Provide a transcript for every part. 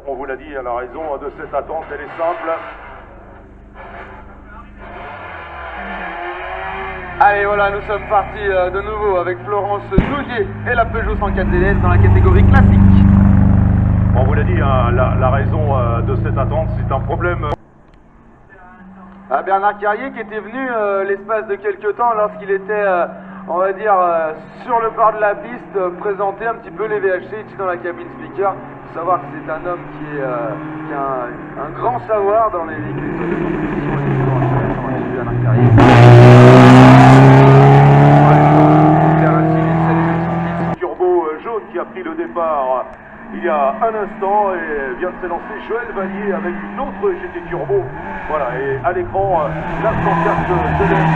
On vous l'a dit, la raison de cette attente, elle est simple. Allez, voilà, nous sommes partis de nouveau avec Florence Nouvier et la Peugeot 104 ZS dans la catégorie classique. On vous l'a dit, hein, la raison de cette attente, c'est un problème. Bernard Carrier qui était venu l'espace de quelques temps lorsqu'il était, on va dire, sur le bord de la piste, présenter un petit peu les VHC ici dans la cabine speaker. Il faut savoir que c'est un homme qui a un grand savoir dans les véhicules de compétition et toujours intéressant à suivre, Bernard Carrier. Turbo jaune qui a pris le départ il y a un instant et vient de s'élancer Joël Vallier avec une autre GT Turbo. Voilà, et à l'écran, la 104 ZS.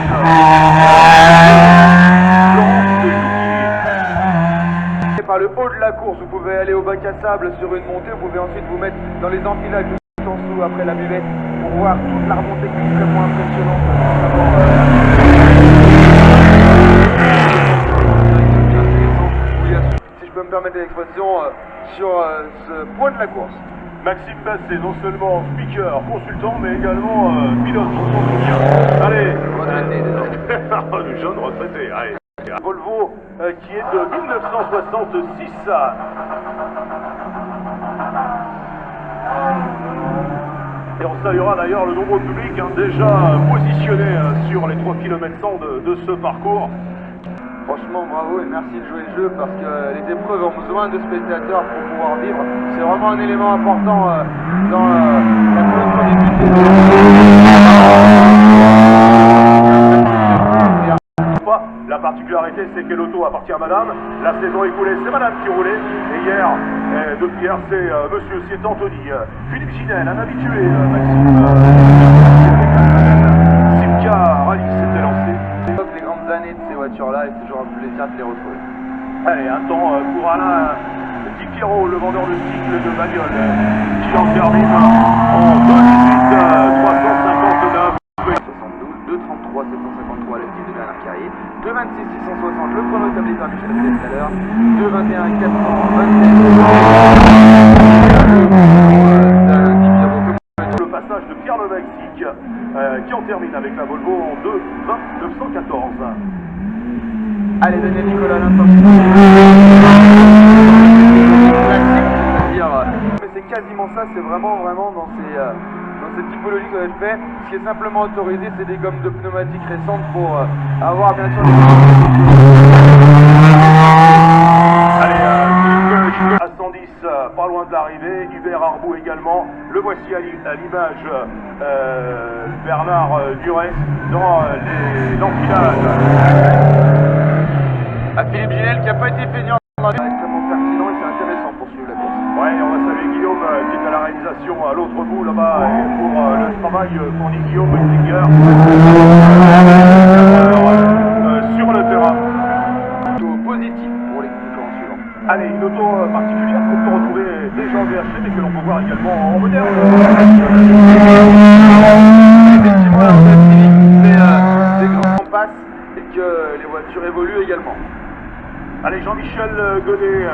Par le haut de la course, vous pouvez aller au bac à sable sur une montée, vous pouvez ensuite vous mettre dans les enfilages tout en dessous après la buvette pour voir toute la remontée qui est extrêmement impressionnante. Si je peux me permettre l'expression, sur ce point de la course. Maxime Basset, non seulement speaker, consultant, mais également pilote pour son soutien. Allez, Retraité désormais. le jeune retraité, allez. Volvo qui est de 1966. Et on saluera d'ailleurs le nombreux public déjà positionné sur les 3 km 100 de ce parcours. Franchement, bravo et merci de jouer le jeu parce que les épreuves ont besoin de spectateurs pour pouvoir vivre. C'est vraiment un élément important dans la clôture des La particularité, c'est que l'auto appartient à madame. La saison écoulée, c'est madame qui roulait. Et hier, depuis hier, c'est monsieur, c'est Anthony. Philippe Ginel, un habitué, Maxime. Simca Rally s'était lancé. Les grandes années de ces voitures-là et c'est toujours un plaisir de les retrouver. Allez, un temps pour Alain Di Piero, le vendeur de cycles de bagnole, qui en termine en 2,18, 359. 72, 2,33, 753 à l'actif de Bernard Carrier, 2,26, 660 le chrono établi par Michel Rivet tout à l'heure, 2,21, 427 le passage de Pierre Le Mexique qui en termine avec la Volvo en 2,20, 914. Allez, Daniel Nicolas, l'instant. Mais c'est quasiment ça, c'est vraiment dans cette typologie que vous avez fait. Ce qui est simplement autorisé, c'est des gommes de pneumatiques récentes pour avoir bien sûr des... Allez, à 110, pas loin de l'arrivée. Hubert Arbou également. Le voici à l'image, Bernard Duret dans l'enfilade. Philippe Ginel qui n'a pas été feignant, extrêmement pertinent et c'est intéressant pour suivre la course. Ouais, on va saluer Guillaume qui est à la réalisation à l'autre bout là-bas et pour le travail fourni Guillaume Singer sur le terrain. Plutôt positif pour les concurrents suivants. Allez, une auto particulière qu'on peut retrouver déjà en VHC mais que l'on peut voir également en moderne. Effectivement, la Honda Civic, c'est grand passe et que les voitures évoluent également. Allez, Jean-Michel Godet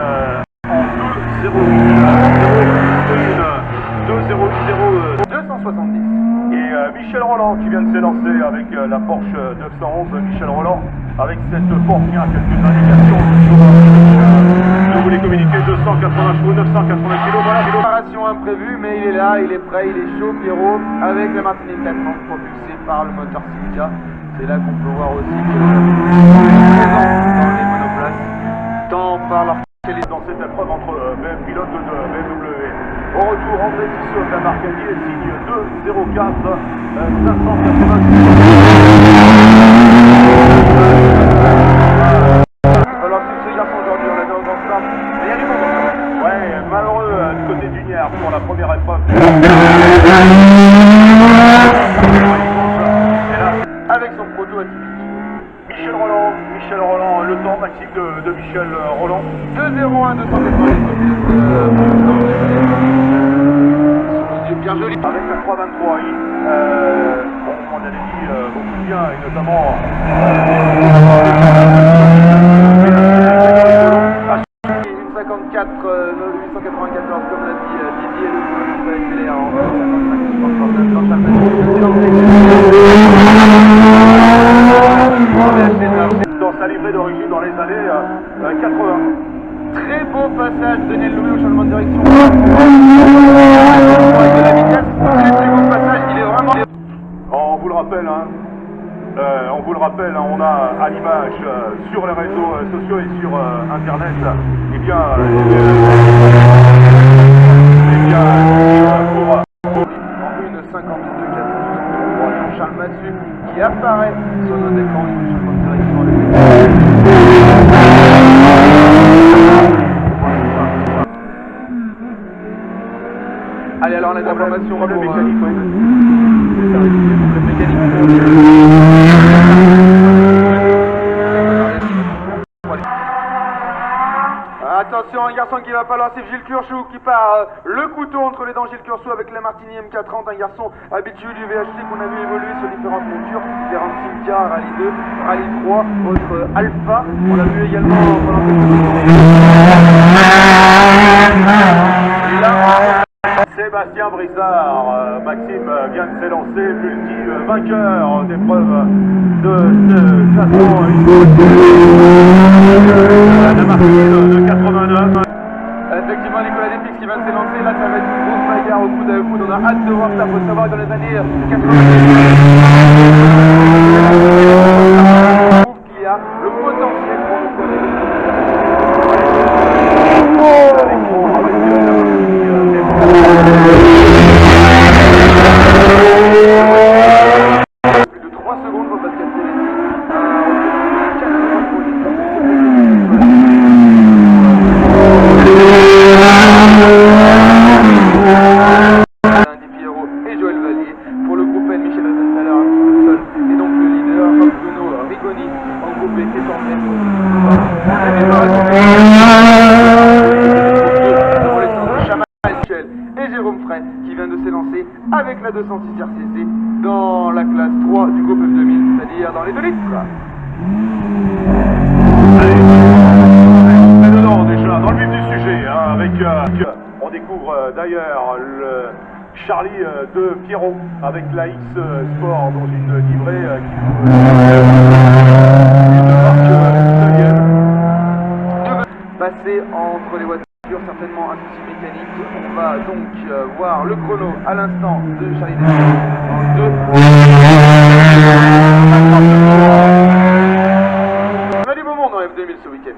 en 2-0-8, 270. Et Michel Roland qui vient de s'élancer avec la Porsche 911. Michel Roland avec cette Porsche qui a quelques indications. Je voulais communiquer 280 chevaux, 980 kg. Voilà, Préparation imprévue, mais il est là, il est prêt, il est chaud, Pierrot, avec la Martinique 430 propulsée par le moteur Simca. C'est là qu'on peut voir aussi que présent dans les monoplaces, tant par leur qualité dans cette épreuve entre pilotes de BMW. Au retour, André Tissot de la marque Allier signe 2,04, 580. Alors que ce garçon aujourd'hui, on l'a vu en grand start, mais il y a du bon. Ouais, malheureux du côté du Nier pour la première épreuve. Avec son proto atypique. Michel Roland, le temps Maxime de Michel Roland. 2,01, 290. Bien joli. Avec la 323 I, on avait dit beaucoup de bien, et notamment 1,54, 884 14, comme l'a dit Didier, le chrono qui va accélérer en 55-239 dans Chalmette. Dans sa livrée d'origine dans les années 80. Très beau passage de Daniel Loumet au changement de direction. Très beau passage, il est vraiment... On vous le rappelle, on a à l'image sur les réseaux sociaux et sur Internet, eh bien, pour en 1,52,463 Charles Mathieu qui apparaît sur nos écrans du changement de direction avec Allez, alors on a des informations problème pour... mécanique, oui. C'est ça, des problèmes mécaniques. Attention, un garçon qui va falloir, c'est Gilles Curchou qui part le couteau entre les dents. Gilles Curchou avec la Martini M430, un garçon habitué du VHC qu'on a vu évoluer sur différentes montures, différentes Simca, Rallye 2, Rallye 3, autre Alpha. On l'a vu également pendant quelques années. Sébastien Brissard, Maxime vient de s'élancer, multi-vainqueur d'épreuve de ce classement la Martine de 89. Effectivement, Nicolas Despix qui vient de s'élancer, là ça va être une grosse bagarre au coude à coude, on a hâte de voir ça, faut savoir dans les années 90. Qu'il y a le potentiel pour nous faire plus de 3 secondes pour Pascal Pelletti, et Joël Vallier. Pour le groupe N, Michel Rosenthaler un petit peu seul et donc le leader, Bruno Rigoni en groupe B est en tête. Et Jérôme Frey qui vient de s'élancer avec la 206 RCC dans la classe 3 du groupe F2000, c'est-à-dire dans les 2 litres. Allez, on est dedans déjà, dans le vif du sujet, avec, on découvre d'ailleurs le Charlie de Pierrot avec la X Sport dans une livrée qui nous passer entre les voitures, certainement un souci mécanique. On va donc voir le chrono à l'instant de Charlie de Pierrot en 2. On a du beau monde en F2000 ce week-end.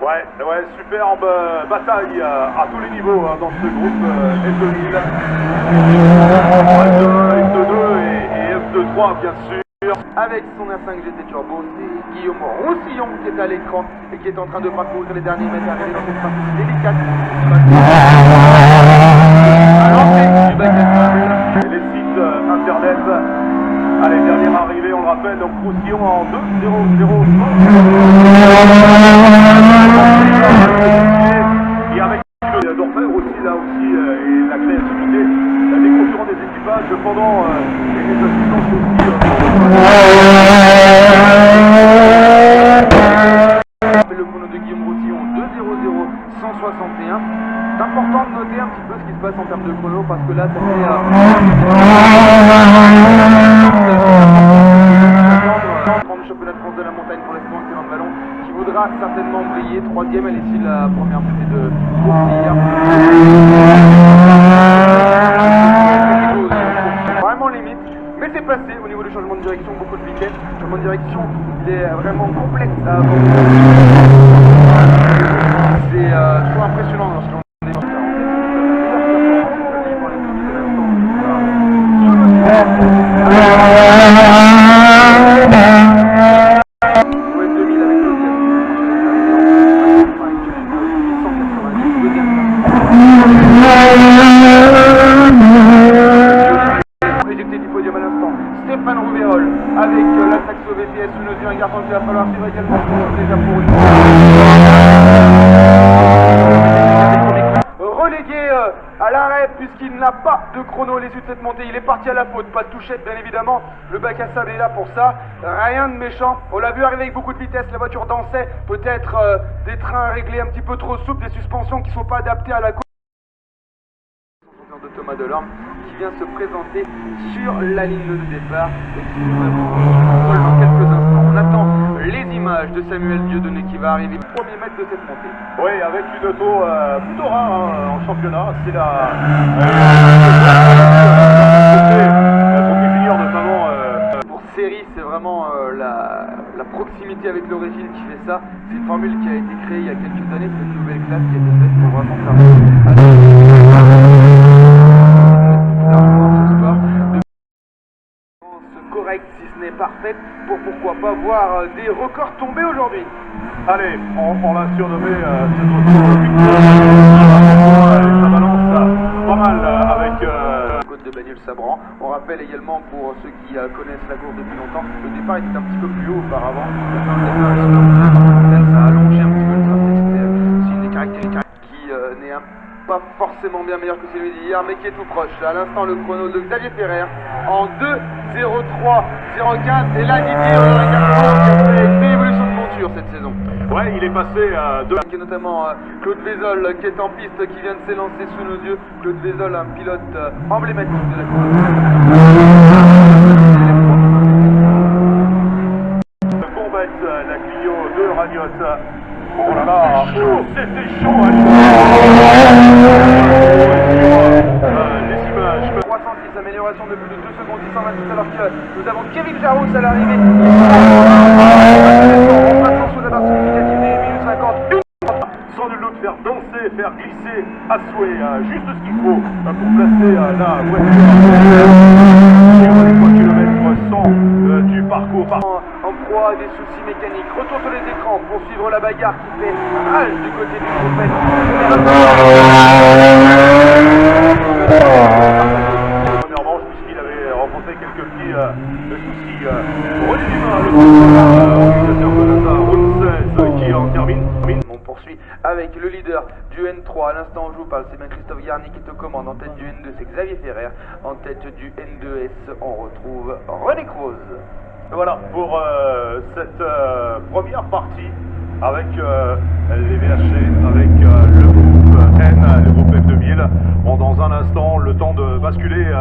Ouais, superbe bataille à tous les niveaux dans ce groupe F2000. F1, F2 et F23 bien sûr. Avec son R5 GT Turbo, c'est Guillaume Roussillon qui est à l'écran et qui est en train de parcourir les derniers mètres arrivés dans cette partie délicate. À l'entrée du bac à sable. Les sites internet. Allez, dernière arrivée, on le rappelle, donc Roussillon en 2-0-0. Et avec d'orfèvre aussi, là aussi, et la créativité des concurrents des équipages pendant les assistances aussi. Le chrono de Guillaume Roussillon 2-0-0 161. C'est important de noter un petit peu ce qui se passe en termes de chrono parce que là ça fait du championnat de France de la montagne pour l'instant excellent ballon qui voudra certainement briller. Troisième, elle est ici la première montée de course hier. Vraiment limite. Mais c'est passé au niveau du changement de direction, beaucoup de vitesse. Le changement de direction, il est vraiment complexe à aborder. C'est toujours impressionnant dans ce genre de éjecté du podium à l'instant, Stéphane Rouverol avec la Saxo VTS, une mesure, un garçon qui va falloir suivre également déjà pour lui. Relégué à l'arrêt puisqu'il n'a pas de chrono à l'issue de cette montée, il est parti à la faute, pas de touchette bien évidemment, le bac à sable est là pour ça, rien de méchant, on l'a vu arriver avec beaucoup de vitesse, la voiture dansait, peut-être des trains réglés un petit peu trop souples, des suspensions qui ne sont pas adaptées à la course. Thomas Delorme, qui vient se présenter sur la ligne de départ et qui devrait prendre dans quelques instants. On attend les images de Samuel Dieudonné qui va arriver au premier mètre de cette montée. Oui, avec une auto plutôt rare en championnat, c'est la trophée junior notamment. Pour série, c'est vraiment la proximité avec l'origine qui fait ça. C'est une formule qui a été créée il y a quelques années, c'est une nouvelle classe qui a été faite pour vraiment permettre à ce sport de correct, si ce n'est parfaite, pour pourquoi pas voir des records tomber aujourd'hui. Allez, on l'a surnommé cette auto ça balance pas mal avec Côte de Bagnols-Sabran. On rappelle également pour ceux qui connaissent la course depuis longtemps, le départ était un petit peu plus haut auparavant. Maintenant le départ est sur ça a allongé un petit peu le tracé. C'est une des caractéristiques qui n'est pas forcément bien meilleur que celui d'hier, mais qui est tout proche. À l'instant, le chrono de Xavier Ferrer en 2:03:015. Et là, Didier qui a fait une évolution de monture cette saison. Ouais, il est passé de... Notamment Claude Vézol qui est en piste, qui vient de s'élancer sous nos yeux. Claude Vézol, un pilote emblématique de la course. Combette, la Clio de Ragnotte. Oh là là, c'était chaud les images. 306, amélioration de plus de 2 secondes 126, alors que nous avons Kevin Jarousse à l'arrivée. En passant sous la barre significative des minutes 50. Sans nul doute faire danser, faire glisser à souhait, juste ce qu'il faut pour placer la voiture sur les 3 km 100 du parcours. En proie à des soucis mécaniques. Retour sur les écrans pour suivre la bagarre qui fait rage du côté du groupe. Première manche, puisqu'il avait rencontré quelques petits soucis. René Dumas, le organisateur qui en termine. On poursuit avec le leader du N3. À l'instant, on joue par c'est bien Christophe Garny qui est aux commandes. En tête du N2, c'est Xavier Ferrer. En tête du N2S, on retrouve René Croze. Voilà pour cette première partie avec les VHC, avec le groupe N, le groupe F2000. Bon, dans un instant, le temps de basculer